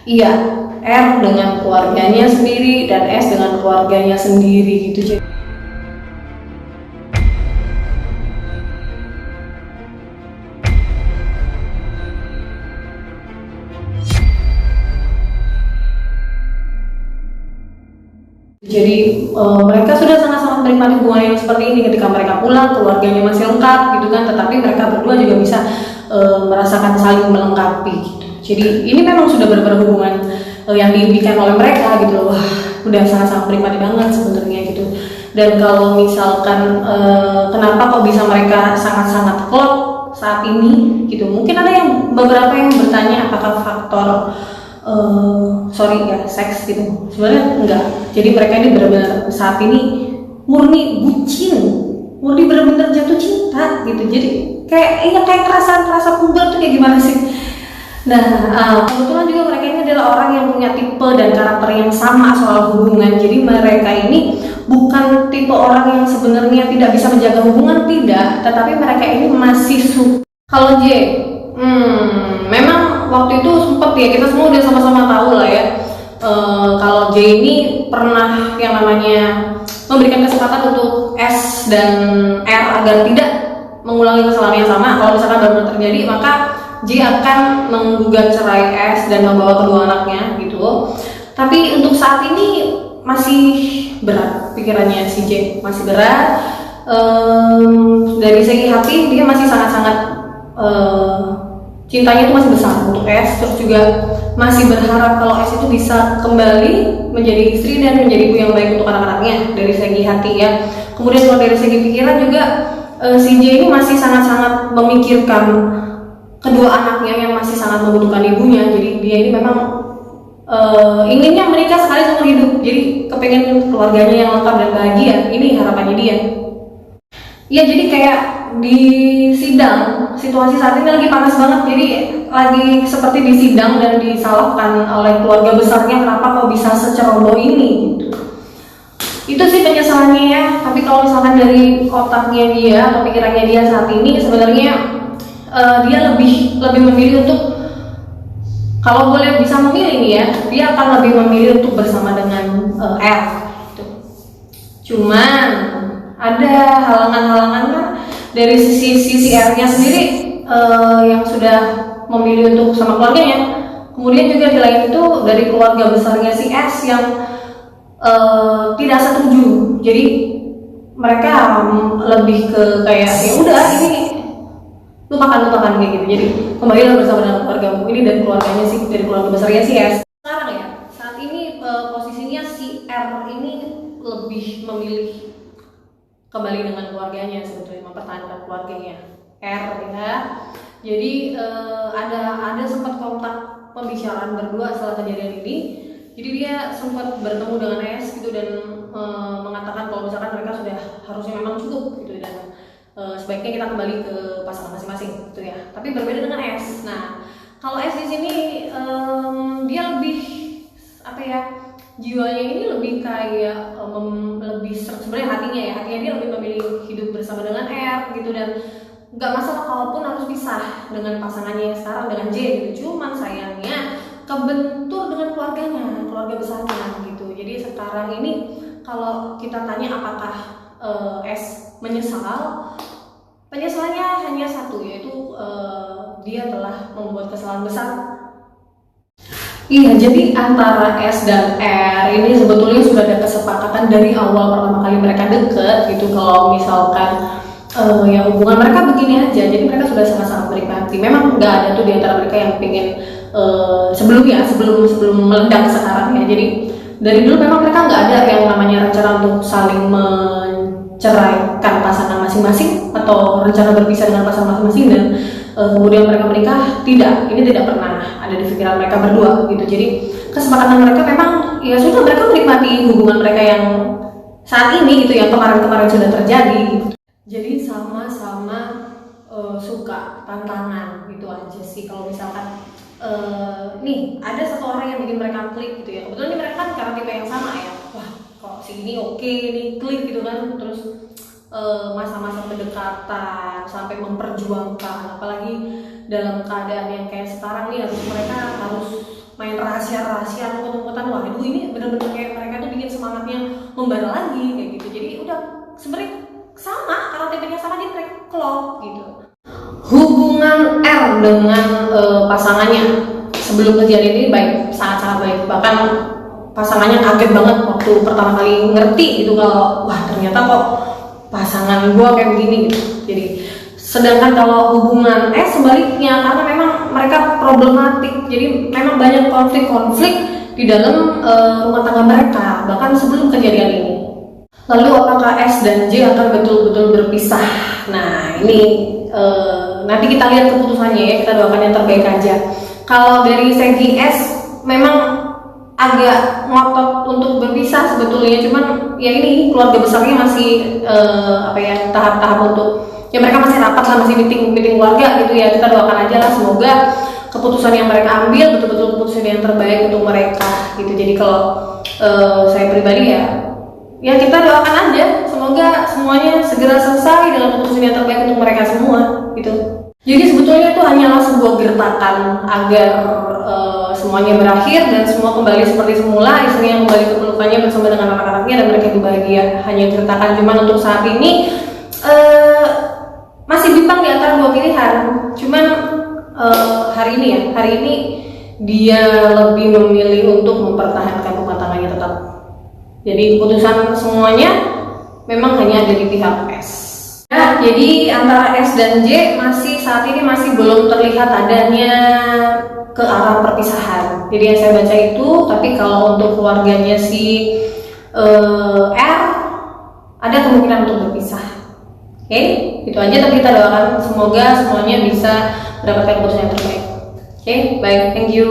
Iya, R dengan keluarganya sendiri dan S dengan keluarganya sendiri gitu. Jadi mereka sudah sangat-sangat menikmati hubungan yang seperti ini ketika mereka pulang, keluarganya masih lengkap gitu kan, tetapi mereka berdua juga bisa merasakan saling melengkapi gitu. Jadi ini memang sudah benar-benar hubungan yang diimpikan oleh mereka gitu loh. Wah, udah sangat-sangat menikmati banget sebenarnya gitu. Dan kalau misalkan kenapa kok bisa mereka sangat-sangat klop saat ini gitu, mungkin ada yang beberapa yang bertanya apakah faktor seks gitu. Sebenarnya enggak. Jadi mereka ini benar-benar saat ini murni bucin, murni benar-benar jatuh cinta gitu. Jadi kayak rasa puber tuh kayak gimana sih? Nah, kebetulan juga mereka ini adalah orang yang punya tipe dan karakter yang sama soal hubungan. Jadi mereka ini bukan tipe orang yang sebenarnya tidak bisa menjaga hubungan, tidak, tetapi mereka ini masih suka. Kalau J, memang waktu itu sempet ya, kita semua udah sama-sama tahu lah ya. Kalau J ini pernah yang namanya memberikan kesempatan untuk S dan R agar tidak mengulangi kesalahan yang sama. Kalau misalkan baru terjadi, maka J akan menggugat cerai S dan membawa kedua anaknya gitu. Tapi untuk saat ini masih berat pikirannya si J, masih berat. Dari segi hati dia masih sangat-sangat cintanya itu masih besar untuk S, terus juga masih berharap kalau S itu bisa kembali menjadi istri dan menjadi ibu yang baik untuk anak-anaknya dari segi hati ya. Kemudian kalau dari segi pikiran juga si J ini masih sangat-sangat memikirkan kedua anaknya yang masih sangat membutuhkan ibunya. Jadi dia ini memang inginnya menikah sekali seumur hidup. Jadi kepengen keluarganya yang lengkap dan bahagia. Ini harapannya dia. Ya jadi kayak di sidang, situasi saat ini lagi panas banget. Jadi lagi seperti di sidang dan disalahkan oleh keluarga besarnya kenapa kok bisa seceroboh ini gitu. Itu sih penyesalannya ya. Tapi kalau misalkan dari otaknya dia atau pikirannya dia saat ini sebenarnya dia lebih memilih untuk, kalau boleh bisa memilih nih ya, dia akan lebih memilih untuk bersama dengan R gitu. Cuman ada halangan-halangan kan dari sisi R-nya sendiri yang sudah memilih untuk sama keluarganya. Kemudian juga di lain itu dari keluarga besarnya si S yang tidak setuju. Jadi mereka lebih ke kayak ya udah ini lupakan kayak gitu. Jadi kembalilah bersama dengan keluargamu ini, dan keluarganya sih dari keluarga besarnya si S. Sekarang ya, saat ini posisinya si R ini lebih memilih kembali dengan keluarganya, sebetulnya mempertahankan keluarganya R ya. Jadi ada sempat kontak pembicaraan berdua setelah kejadian ini. Jadi dia sempat bertemu dengan S gitu dan mengatakan kalau misalkan mereka sudah harusnya memang cukup gitu, dan sebaiknya kita kembali ke pasangan masing-masing gitu ya. Tapi berbeda dengan S. Nah, kalau S di sini dia lebih apa ya? Jiwanya ini lebih kayak lebih sebenarnya hatinya dia lebih memilih hidup bersama dengan R gitu, dan nggak masalah kalaupun harus pisah dengan pasangannya yang sekarang dengan J gitu. Cuman sayangnya kebentur dengan keluarga besarnya gitu. Jadi sekarang ini kalau kita tanya apakah S menyesal, penyesalannya hanya satu, yaitu dia telah membuat kesalahan besar. Iya, jadi antara S dan R ini sebetulnya sudah ada kesepakatan dari awal pertama kali mereka deket gitu. Kalau misalkan ya hubungan mereka begini aja, jadi mereka sudah sangat-sangat menikmati. Memang nggak ada tuh di antara mereka yang pengen sebelum meledak sekarang ya. Jadi dari dulu memang mereka nggak ada yang namanya rencana untuk saling menceraikan pasangan masing-masing atau rencana berpisah dengan pasangan masing-masing, dan kemudian mereka menikah. Ini tidak pernah ada di pikiran mereka berdua gitu. Jadi kesepakatan mereka memang ya sudah, mereka menikmati hubungan mereka yang saat ini gitu, yang kemarin-kemarin sudah terjadi gitu. Jadi sama-sama suka tantangan gitu aja sih. Kalau misalkan nih ada satu orang yang bikin mereka klik gitu ya, kebetulan mereka kan karena tipe yang sama ya, wah kok si ini oke nih, klik gitu kan. Terus masa-masa pendekatan sampai memperjuangkan, apalagi dalam keadaan yang kayak sekarang nih, mereka harus main rahasia-rahasia atau ketemu-ketan. Waduh, ini bener-bener kayak mereka tuh bikin semangatnya membara lagi kayak gitu. Jadi udah sebenarnya sama, karena tipenya sama, jadi mereka klop gitu. Hubungan R dengan pasangannya sebelum kejadian ini baik, sangat-sangat baik. Bahkan pasangannya kaget banget waktu pertama kali ngerti gitu kalau wah ternyata kok pasangan gua kayak begini gitu. Jadi sedangkan kalau hubungan sebaliknya, karena memang mereka problematik, jadi memang banyak konflik-konflik di dalam rumah tangga mereka bahkan sebelum kejadian ini. Lalu apakah S dan J akan betul-betul berpisah? Nah ini nanti kita lihat keputusannya ya, kita doakan yang terbaik aja. Kalau dari segi S memang agak ngotot untuk berpisah sebetulnya, cuman ya ini keluarga besarnya masih tahap-tahap untuk ya mereka masih rapat lah, masih meeting keluarga gitu ya. Kita doakan aja lah, semoga keputusan yang mereka ambil betul-betul keputusan yang terbaik untuk mereka gitu. Jadi kalau saya pribadi ya kita doakan aja semoga semuanya segera selesai dalam keputusan yang terbaik untuk mereka semua gitu. Jadi sebetulnya itu hanyalah sebuah gertakan agar semuanya berakhir dan semua kembali seperti semula, istrinya kembali ke pelukannya bersama dengan anak-anaknya dan mereka bahagia. Hanya gertakan, cuman untuk saat ini masih bimbang di antara dua pilihan. Cuman hari ini dia lebih memilih untuk mempertahankan rumah tangganya tetap. Jadi keputusan semuanya memang hanya ada di pihak S. Nah, jadi antara S dan J saat ini masih belum terlihat adanya ke arah perpisahan. Jadi yang saya baca itu, tapi kalau untuk keluarganya si R ada kemungkinan untuk berpisah. Oke, itu aja. Tapi kita doakan semoga semuanya bisa mendapatkan keputusan yang terbaik. Oke, baik, thank you.